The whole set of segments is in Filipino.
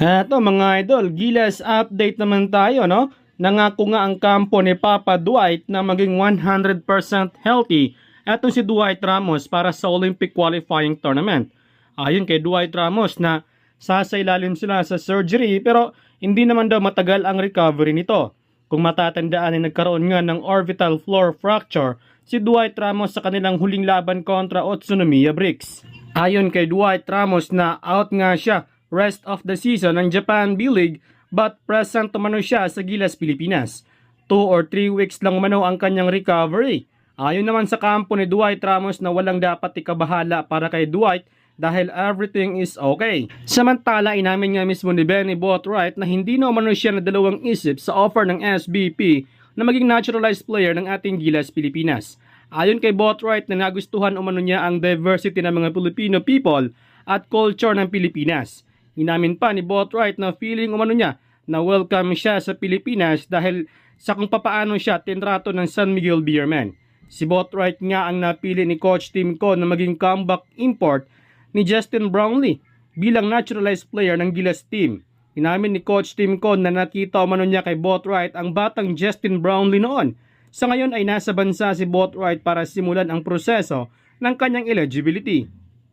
Eto mga idol, Gilas update naman tayo, no? Nangako nga ang kampo ni Papa Dwight na maging 100% healthy eto si Dwight Ramos para sa Olympic qualifying tournament. Ayon kay Dwight Ramos na sasailalim sila sa surgery pero hindi naman daw matagal ang recovery nito. Kung matatandaan ay nagkaroon nga ng orbital floor fracture si Dwight Ramos sa kanilang huling laban kontra Utsunomiya Bricks. Ayon kay Dwight Ramos na out nga siya rest of the season ng Japan B-League but present umano siya sa Gilas Pilipinas. 2 or 3 weeks lang umano ang kanyang recovery. Ayon naman sa kampo ni Dwight Ramos na walang dapat ikabahala para kay Dwight dahil everything is okay. Samantala inamin nga mismo ni Benny Boatwright na hindi na umano siya na dalawang isip sa offer ng SBP na maging naturalized player ng ating Gilas Pilipinas. Ayon kay Boatwright na nagustuhan umano niya ang diversity ng mga Filipino people at culture ng Pilipinas. Inamin pa ni Boatwright na feeling umano niya na welcome siya sa Pilipinas dahil sa kung papaano siya tinrato ng San Miguel Beermen. Si Boatwright nga ang napili ni Coach Tim Con na maging comeback import ni Justin Brownlee bilang naturalized player ng Gilas team. Inamin ni Coach Tim Con na nakita umano niya kay Boatwright ang batang Justin Brownlee noon. Sa ngayon ay nasa bansa si Boatwright para simulan ang proseso ng kanyang eligibility.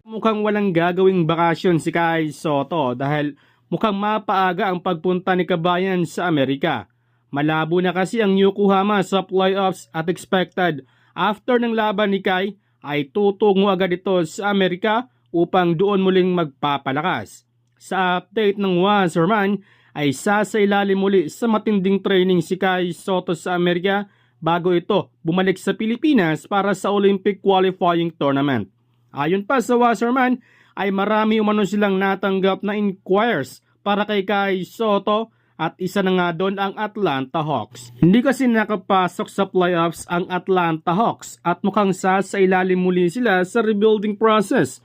Mukhang walang gagawing bakasyon si Kai Sotto dahil mukhang mapaaga ang pagpunta ni Kabayan sa Amerika. Malabo na kasi ang Yokohama sa playoffs at expected after ng laban ni Kai ay tutungo agad ito sa Amerika upang doon muling magpapalakas. Sa update ng Wasserman ay sasailalim muli sa matinding training si Kai Sotto sa Amerika bago ito bumalik sa Pilipinas para sa Olympic qualifying tournament. Ayon pa sa Wasserman ay marami umano silang natanggap na inquiries para kay Kai Sotto at isa na nga doon ang Atlanta Hawks. Hindi kasi nakapasok sa playoffs ang Atlanta Hawks at mukhang sasailalim muli sila sa rebuilding process.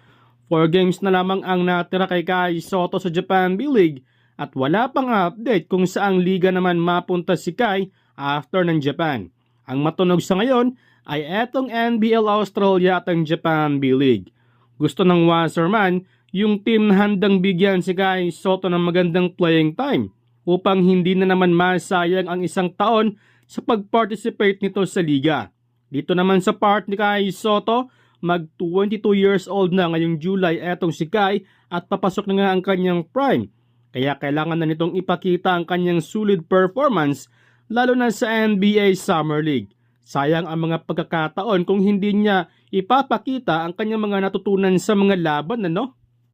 4 games na lamang ang natira kay Kai Sotto sa Japan B-League at wala pang update kung saang liga naman mapunta si Kai after ng Japan. Ang matunog sa ngayon ay etong NBL Australia at ang Japan B-League. Gusto ng Wasserman yung team na handang bigyan si Kai Sotto ng magandang playing time upang hindi na naman masayang ang isang taon sa pag-participate nito sa liga. Dito naman sa part ni Kai Sotto, mag 22 years old na ngayong July etong si Kai at papasok na nga ang kanyang prime. Kaya kailangan na nitong ipakita ang kanyang solid performance lalo na sa NBA Summer League. Sayang ang mga pagkakataon kung hindi niya ipapakita ang kanyang mga natutunan sa mga laban, ano?